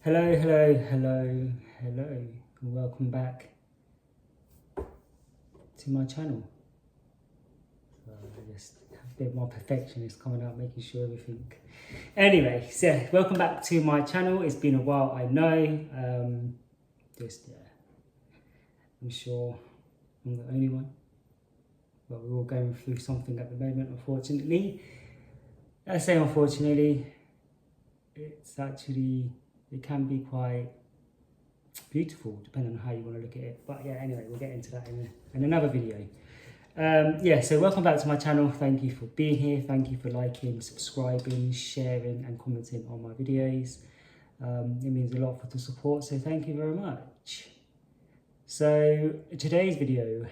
Hello, hello, hello, hello, and welcome back to my channel. I just have a bit more perfectionist coming out, making sure everything. Anyway, so welcome back to my channel. It's been a while, I know. I'm sure I'm the only one, but we're all going through something at the moment, unfortunately. I say unfortunately, it can be quite beautiful depending on how you want to look at it, but yeah, anyway, we'll get into that in another video. So welcome back to my channel. Thank you for being here. Thank you for liking, subscribing, sharing and commenting on my videos. It means a lot for the support, so thank you very much. So today's video,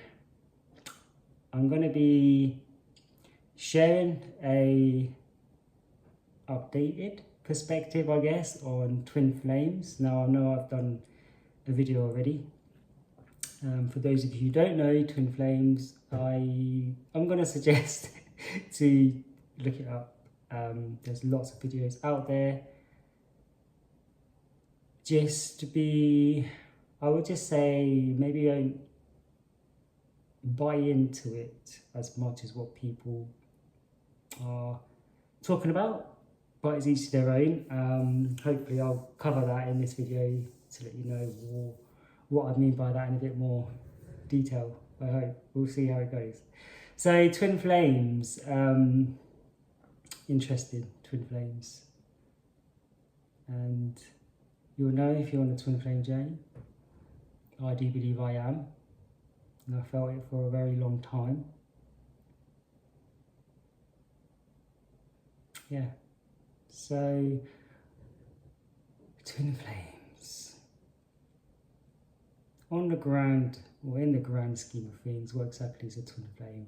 I'm going to be sharing a updated perspective, I guess, on twin flames. Now I know I've done a video already. For those of you who don't know twin flames, I'm going to suggest to look it up. There's lots of videos out there. I would just say, maybe don't buy into it as much as what people are talking about, but it's each to their own. Hopefully I'll cover that in this video to let you know what I mean by that in a bit more detail. I hope. We'll see how it goes. So twin flames, interesting, twin flames. And you'll know if you're on the twin flame journey. I do believe I am, and I felt it for a very long time. Yeah, so twin flames. On the ground, or in the grand scheme of things, what exactly is a twin flame?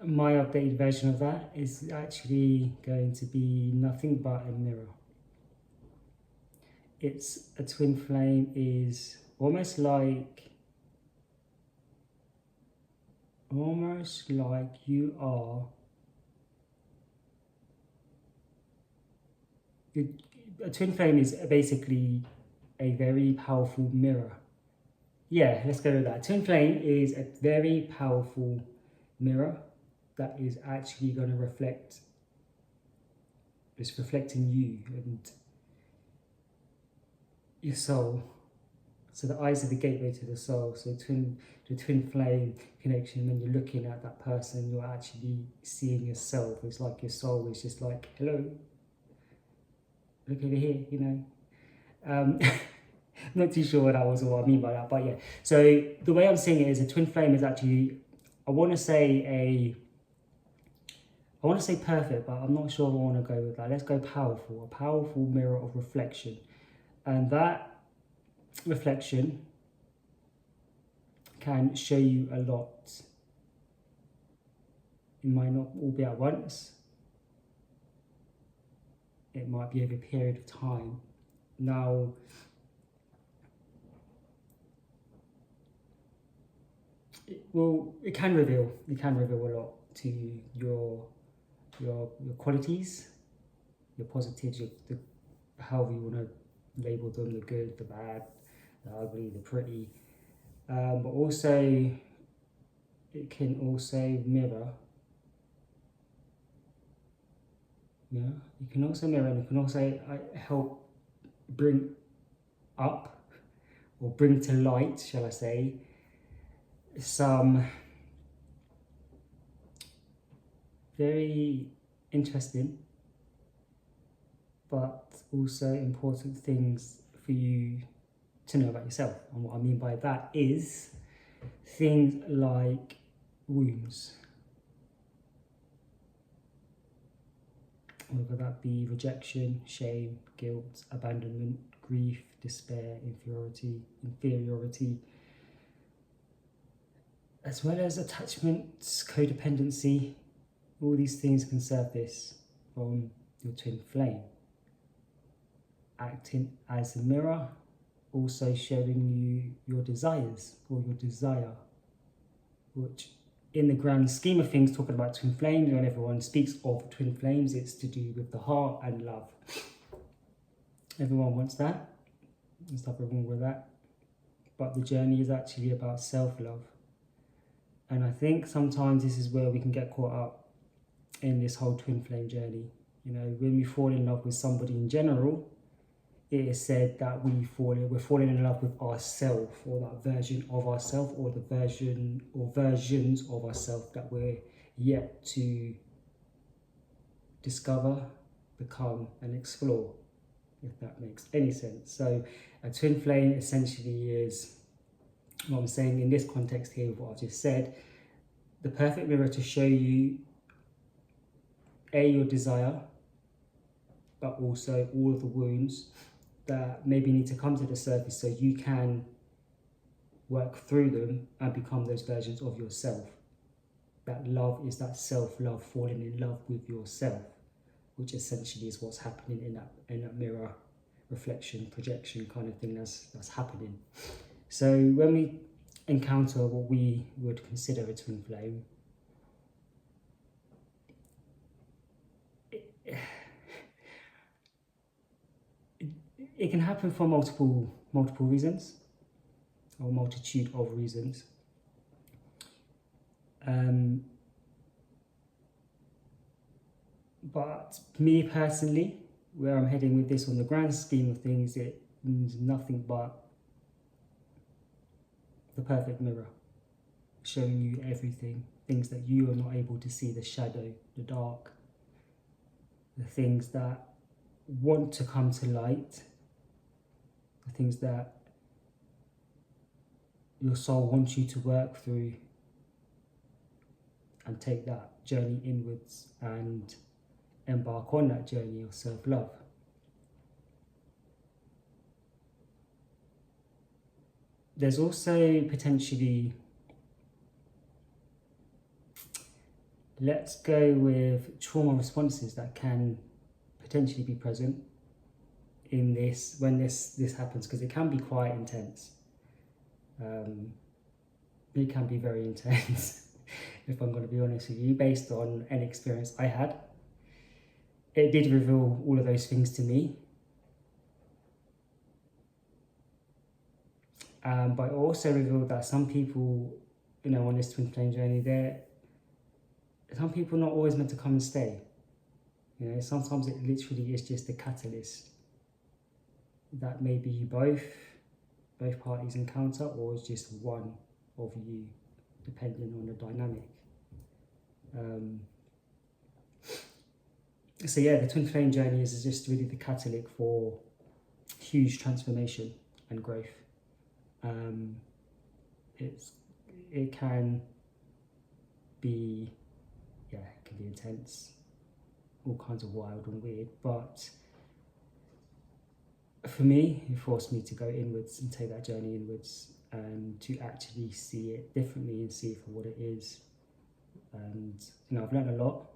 My updated version of that is actually going to be nothing but a mirror. A twin flame is almost like you are a twin flame is basically a very powerful mirror. Yeah, let's go with that. Twin flame is a very powerful mirror that is actually going to reflect. It's reflecting you and your soul. So the eyes are the gateway to the soul. So the twin flame connection, when you're looking at that person, you're actually seeing yourself. It's like your soul is just like, hello, look over here, you know. Not too sure what that was or what I mean by that, but yeah. So the way I'm seeing it is a twin flame is actually, I want to say perfect, but I'm not sure if I want to go with that. Let's go powerful, a powerful mirror of reflection. And that reflection can show you a lot. It might not all be at once. It might be over a period of time. Now, it can reveal a lot to your qualities, your positives, however you want to label them, the good, the bad, the ugly, the pretty. But also, it can also mirror. Yeah, you can also mirror, and it can also help bring up or bring to light, shall I say, some very interesting but also important things for you to know about yourself. And what I mean by that is things like wounds, whether that be rejection, shame, guilt, abandonment, grief, despair, inferiority, as well as attachments, codependency. All these things can surface from your twin flame, acting as a mirror, also showing you your desires or your desire, which in the grand scheme of things, talking about twin flames, when everyone speaks of twin flames, it's to do with the heart and love. Everyone wants that. There's nothing wrong with that. But the journey is actually about self-love. And I think sometimes this is where we can get caught up in this whole twin flame journey. You know, when we fall in love with somebody in general, it is said that we're falling in love with ourselves, or that version of ourselves, or the version or versions of ourselves that we're yet to discover, become, and explore, if that makes any sense. So a twin flame essentially is, what I'm saying in this context here, what I just said, the perfect mirror to show you your desire, but also all of the wounds that maybe need to come to the surface so you can work through them and become those versions of yourself. That love is that self-love, falling in love with yourself, which essentially is what's happening in that mirror reflection, projection kind of thing that's happening. So when we encounter what we would consider a twin flame, it can happen for multiple reasons, or multitude of reasons. But me personally, where I'm heading with this on the grand scheme of things, it means nothing but the perfect mirror, showing you everything, things that you are not able to see, the shadow, the dark, the things that want to come to light, the things that your soul wants you to work through, and take that journey inwards and embark on that journey of self-love. There's also potentially, let's go with trauma responses that can potentially be present in this when this happens, because it can be quite intense. It can be very intense if I'm going to be honest with you, based on an experience I had. It did reveal all of those things to me, but it also revealed that some people, you know, on this twin flame journey, some people are not always meant to come and stay. You know, sometimes it literally is just a catalyst that maybe you both parties encounter, or it's just one of you, depending on the dynamic. So yeah, the twin flame journey is just really the catalyst for huge transformation and growth. It can be, yeah, it can be intense, all kinds of wild and weird, but for me, it forced me to go inwards and take that journey inwards, and to actually see it differently and see it for what it is. And you know, I've learned a lot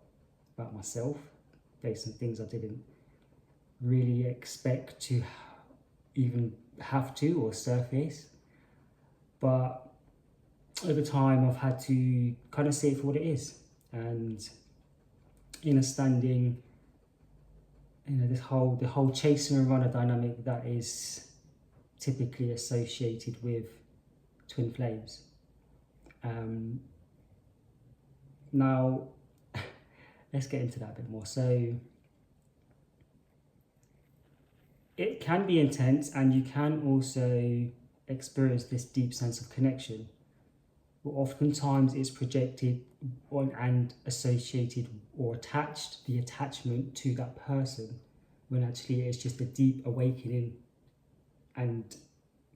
about myself based on things I didn't really expect to even have to or surface, but over time I've had to kind of see it for what it is. And understanding, you know, the whole chaser and runner dynamic that is typically associated with twin flames. Now let's get into that a bit more. So it can be intense, and you can also experience this deep sense of connection, but oftentimes it's projected on and associated or attached, the attachment to that person, when actually it's just a deep awakening and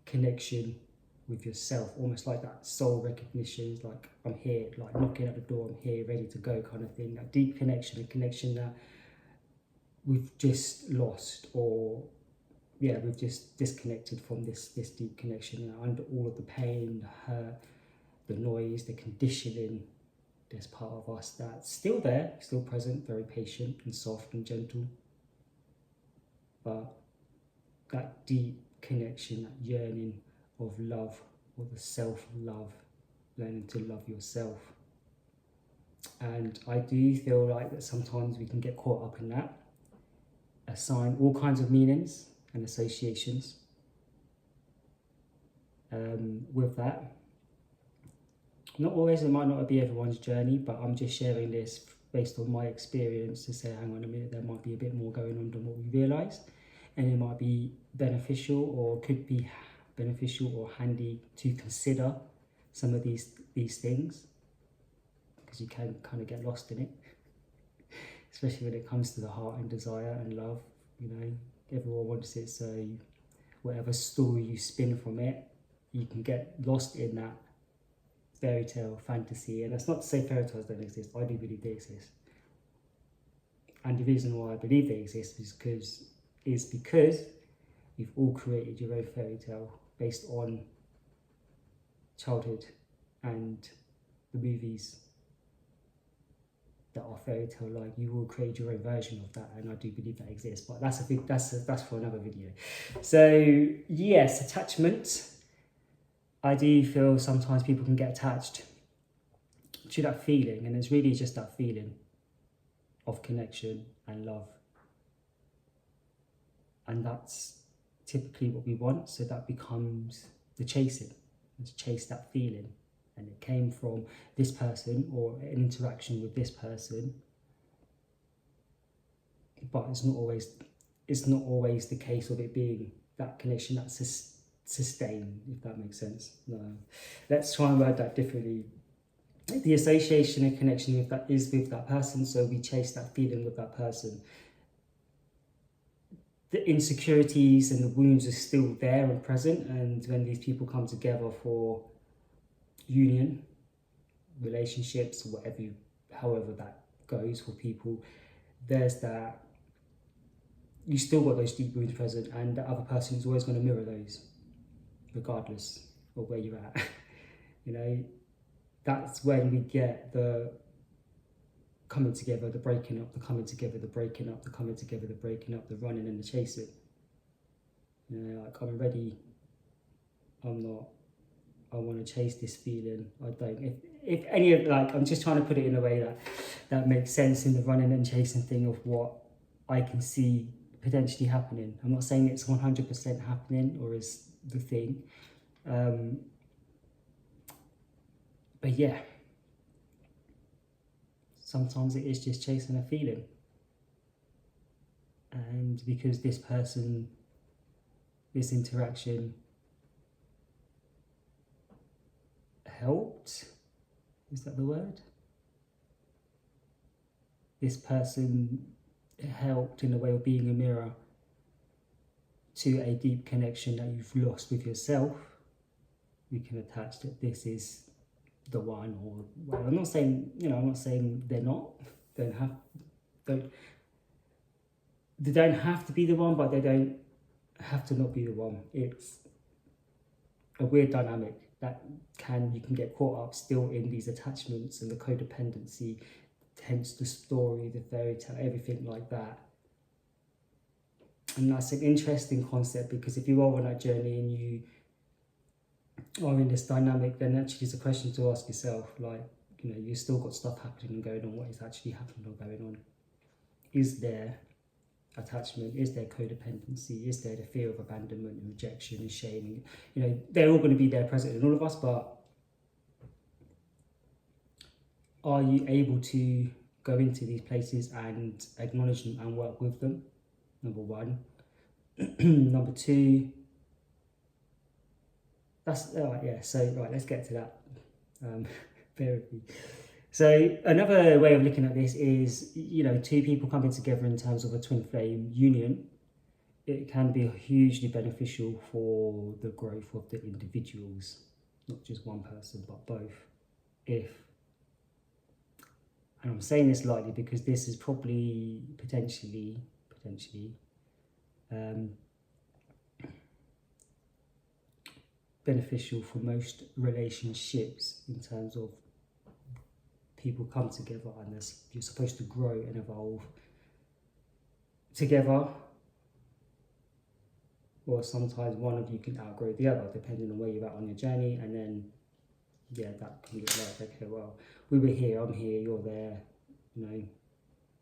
connection with yourself, almost like that soul recognition, like I'm here, like knocking at the door, I'm here, ready to go kind of thing. That deep connection, a connection that we've just lost, or yeah, we've just disconnected from this deep connection, you know, under all of the pain, the hurt, the noise, the conditioning. There's part of us that's still there, still present, very patient and soft and gentle, but that deep connection, that yearning of love, or the self-love, learning to love yourself. And I do feel like that sometimes we can get caught up in that, assign all kinds of meanings and associations with that. Not always, it might not be everyone's journey, but I'm just sharing this based on my experience to say, hang on a minute, there might be a bit more going on than what we realised, and it might be beneficial or could be beneficial or handy to consider some of these things, because you can kind of get lost in it, especially when it comes to the heart and desire and love. You know, everyone wants it, so whatever story you spin from it, you can get lost in that fairy tale fantasy. And that's not to say fairy tales don't exist. I do believe they exist, and the reason why I believe they exist is because you've all created your own fairy tale based on childhood and the movies that are fairy tale like. You will create your own version of that, and I do believe that exists, but that's for another video. So yes, attachment. I do feel sometimes people can get attached to that feeling, and it's really just that feeling of connection and love, and that's typically what we want. So that becomes the chasing. Let's chase that feeling, and it came from this person or an interaction with this person, but it's not always the case of it being that connection that's sustained, if that makes sense. No. Let's try and word that differently. The association and connection with that is with that person, so we chase that feeling with that person. The insecurities and the wounds are still there and present, and when these people come together for union, relationships, however that goes for people, there's that, you still got those deep wounds present, and the other person is always going to mirror those regardless of where you're at. You know, that's when we get the coming together, the breaking up, the coming together, the breaking up, the coming together, the breaking up, the running and the chasing. You know, like, I'm ready, I'm not, I want to chase this feeling, I don't. If any of, like, I'm just trying to put it in a way that makes sense in the running and chasing thing of what I can see potentially happening. I'm not saying it's 100% happening or is the thing, but yeah, sometimes it is just chasing a feeling, and because this person, this interaction helped, is that the word? This person helped in a way of being a mirror to a deep connection that you've lost with yourself. We can attach that this is the one, or, well, I'm not saying, you know, I'm not saying they're not, they don't have to be the one, but they don't have to not be the one. It's a weird dynamic that you can get caught up still in these attachments and the codependency, hence the story, the fairy tale, everything like that. And that's an interesting concept, because if you are on that journey and you are in this dynamic, then actually it's a question to ask yourself, like, you know, you've still got stuff happening and going on. What is actually happening or going on? Is there attachment? Is there codependency? Is there the fear of abandonment and rejection and shame? You know, they're all going to be there present in all of us, but are you able to go into these places and acknowledge them and work with them? Number one. Number two, that's yeah, so right, let's get to that. Therapy. So another way of looking at this is, you know, two people coming together in terms of a twin flame union. It can be hugely beneficial for the growth of the individuals, not just one person, but both. And I'm saying this lightly because this is probably potentially beneficial for most relationships, in terms of people come together and you're supposed to grow and evolve together, or sometimes one of you can outgrow the other depending on where you're at on your journey, and then yeah, that can get like, okay, well, we were here, I'm here, you're there, you know,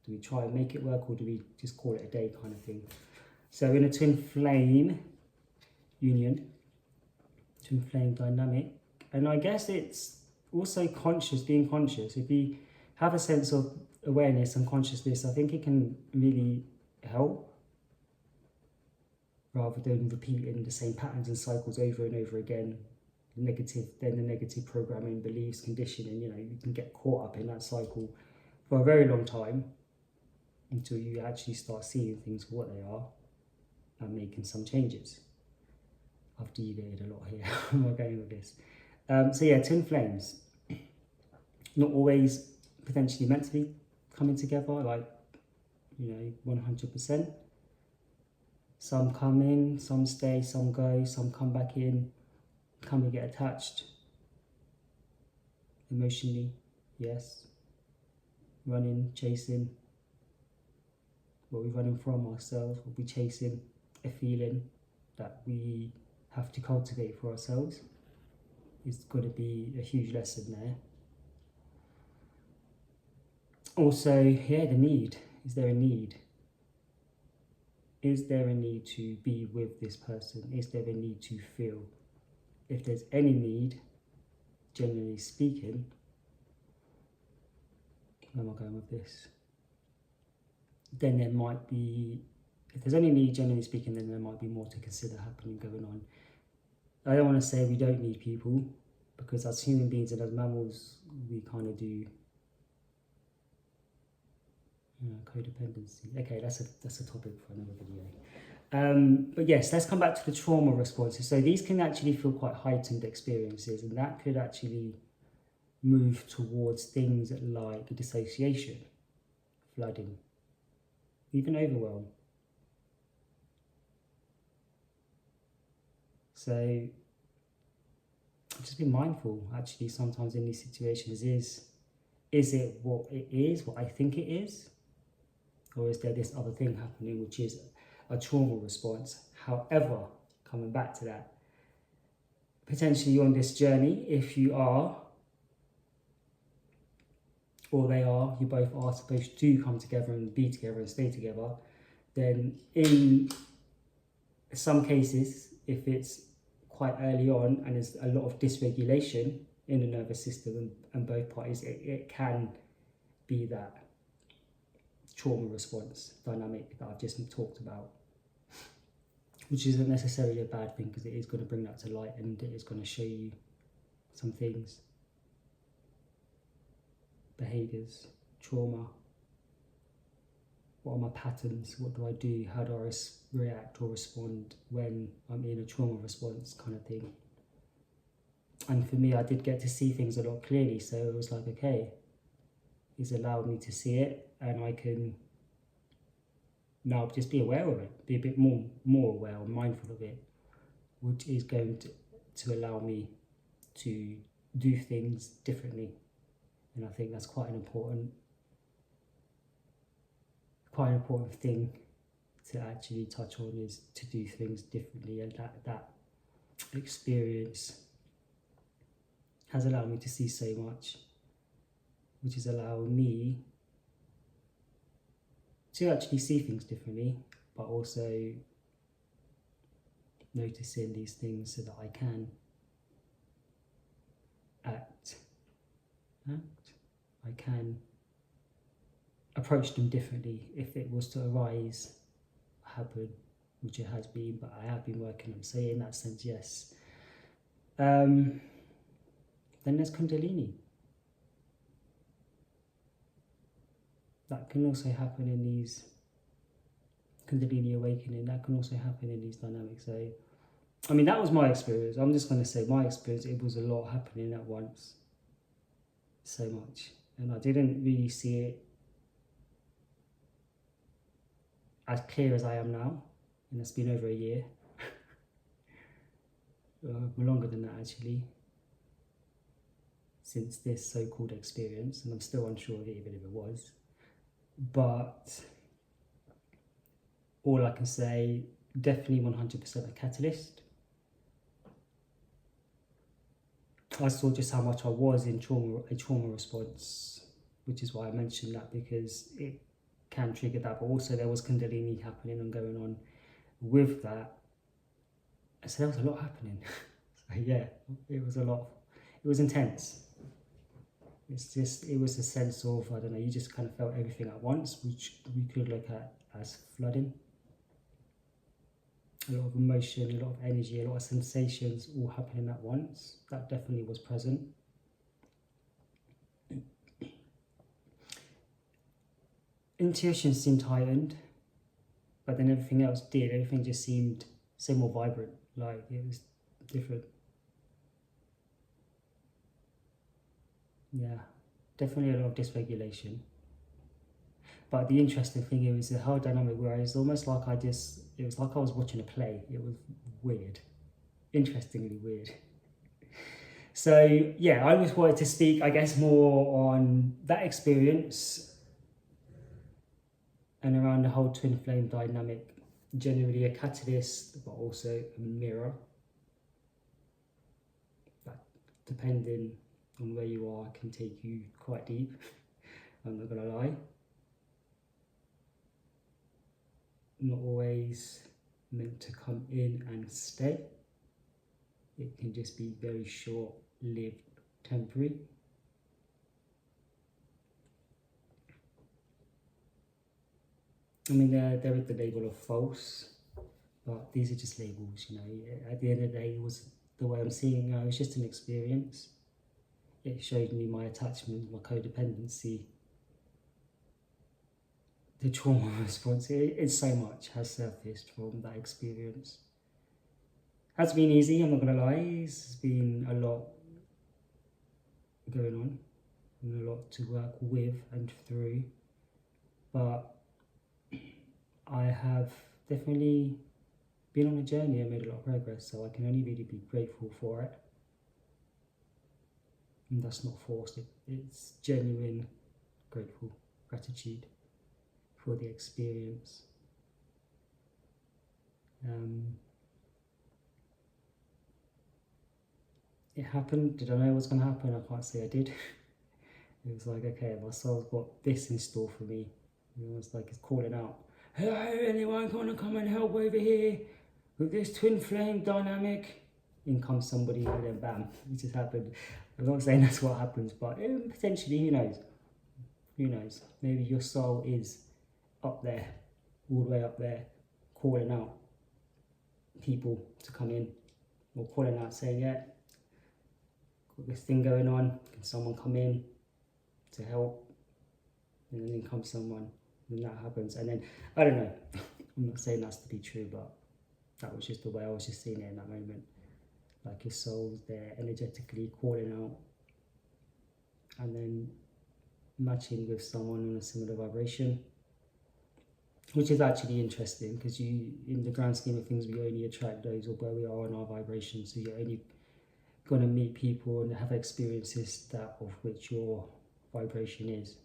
do we try and make it work, or do we just call it a day kind of thing? So in a twin flame union, twin flame dynamic, and I guess it's also being conscious. If you have a sense of awareness and consciousness, I think it can really help, rather than repeating the same patterns and cycles over and over again. The negative programming, beliefs, conditioning, you can get caught up in that cycle for a very long time until you actually start seeing things for what they are and making some changes. I've deviated a lot here. I'm not going with this. So yeah, twin flames, not always potentially meant to be coming together, like, 100%. Some come in, some stay, some go, some come back in. Can we get attached emotionally? Yes. Running, chasing. What are we running from? Ourselves? What are we chasing? A feeling that we have to cultivate for ourselves. It's got to be a huge lesson there. Also, yeah, the need. Is there a need? Is there a need to be with this person? Is there a need to feel? If there's any need, generally speaking, where am I going with this? Then there might be, if there's any need, generally speaking, then there might be more to consider happening, going on. I don't want to say we don't need people, because as human beings and as mammals, we kind of do. Codependency. Okay, that's a topic for another video. But yes, let's come back to the trauma responses. So these can actually feel quite heightened experiences, and that could actually move towards things like dissociation, flooding, even overwhelm. So just be mindful, actually, sometimes in these situations. Is it what it is, what I think it is? Or is there this other thing happening, which is a trauma response? However, coming back to that, potentially on this journey, if you are, or they are, you both are supposed to come together and be together and stay together, then in some cases, if it's quite early on and there's a lot of dysregulation in the nervous system and both parties, it can be that trauma response dynamic that I've just talked about, which isn't necessarily a bad thing, because it is going to bring that to light and it is going to show you some things, behaviours, trauma. What are my patterns? What do I do? How do I react or respond when I'm in a trauma response, kind of thing. And for me, I did get to see things a lot clearly, so it was like, okay, it's allowed me to see it, and I can now just be aware of it, be a bit more aware or mindful of it, which is going to allow me to do things differently. And I think that's quite an important thing to actually touch on, is to do things differently. And that experience has allowed me to see so much, which is allowing me to actually see things differently, but also noticing these things so that I can act. I can approach them differently if it was to arise, happen, which it has been, but I have been working on. So in that sense, yes. Then there's Kundalini. That can also happen in these Kundalini awakening. That can also happen in these dynamics. So, I mean, that was my experience. I'm just going to say my experience. It was a lot happening at once. So much. And I didn't really see it as clear as I am now. And it's been over a year. Longer than that, actually. Since this so-called experience. And I'm still unsure of it, even if it was. But all I can say, definitely 100% a catalyst. I saw just how much I was in a trauma response, which is why I mentioned that, because it can trigger that. But also there was Kundalini happening and going on with that, so there was a lot happening. So yeah, it was a lot. It was intense. It was a sense of, I don't know, you just kind of felt everything at once, which we could look at as flooding. A lot of emotion, a lot of energy, a lot of sensations all happening at once. That definitely was present. Intuition seemed heightened, but then everything else did. Everything just seemed so more vibrant, like it was different. Yeah, definitely a lot of dysregulation. But the interesting thing is the whole dynamic where it's almost like it was like I was watching a play. It was weird, interestingly weird. So yeah, I just wanted to speak, I guess, more on that experience and around the whole twin flame dynamic. Generally a catalyst, but also a mirror. That, depending on where you are, can take you quite deep. I'm not gonna lie. Not always meant to come in and stay. It can just be very short-lived, temporary. I mean, there is the label of false, but these are just labels, you know. At the end of the day, it was the way I'm seeing it. It was just an experience. It showed me my attachment, my codependency, the trauma response. It's so much has surfaced from that experience. Has been easy, I'm not gonna lie. It's been a lot going on and a lot to work with and through, but I have definitely been on a journey and made a lot of progress, so I can only really be grateful for it. And that's not forced, it's genuine gratitude for the experience. It happened. Did I know it was going to happen? I can't say I did. It was like, okay, my soul's got this in store for me. It was like it's calling out, hey, anyone gonna come and help over here with this twin flame dynamic? In comes somebody and then bam, it just happened. I'm not saying that's what happens, but potentially, who knows? Who knows? Maybe your soul is up there, all the way up there, calling out people to come in, or calling out saying, yeah, got this thing going on, can someone come in to help? And then comes someone, and that happens. And then, I don't know, I'm not saying that's to be true, but that was just the way I was just seeing it in that moment. Like your soul's there energetically calling out, and then matching with someone on a similar vibration, which is actually interesting because you, in the grand scheme of things, we only attract those of where we are on our vibration. So you're only going to meet people and have experiences that of which your vibration is.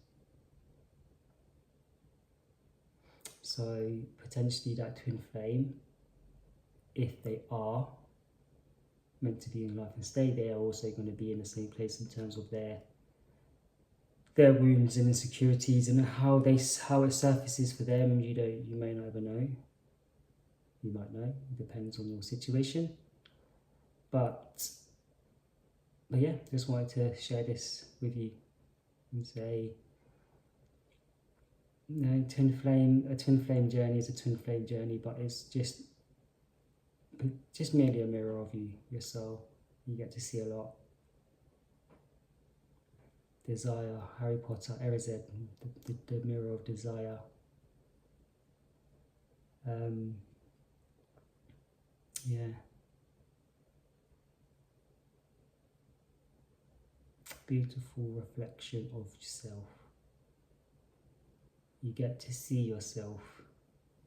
So potentially that twin flame, if they are meant to be in life and stay, they are also going to be in the same place in terms of their wounds and insecurities and how it surfaces for them. You may not ever know. You might know. It depends on your situation. But yeah, just wanted to share this with you and say, you know, a twin flame journey is a twin flame journey, but it's just merely a mirror of you, your soul. You get to see a lot. Desire, Harry Potter, Erized, the mirror of desire. Yeah. Beautiful reflection of yourself. You get to see yourself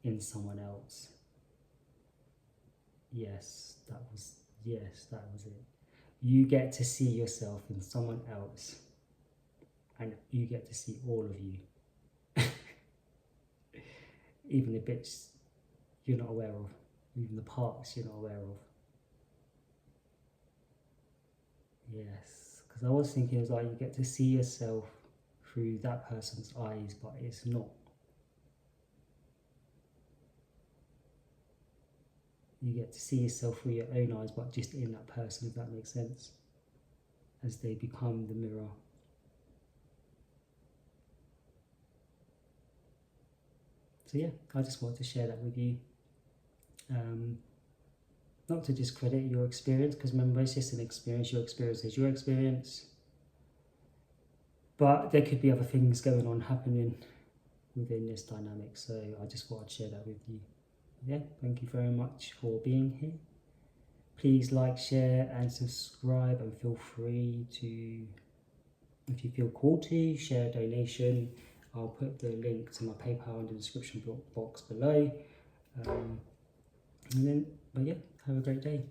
in someone else. Yes, that was it. You get to see yourself in someone else, and you get to see all of you. Even the bits you're not aware of, even the parts you're not aware of. Yes, because I was thinking it was like you get to see yourself through that person's eyes, but it's not. You get to see yourself through your own eyes, but just in that person, if that makes sense, as they become the mirror. So yeah, I just wanted to share that with you. Not to discredit your experience, because remember, it's just an experience. Your experience is your experience. But there could be other things going on, happening within this dynamic. So I just thought I'd share that with you. Yeah, thank you very much for being here. Please like, share and subscribe, and feel free to, if you feel called to, share a donation. I'll put the link to my PayPal in the description box below. But yeah, have a great day.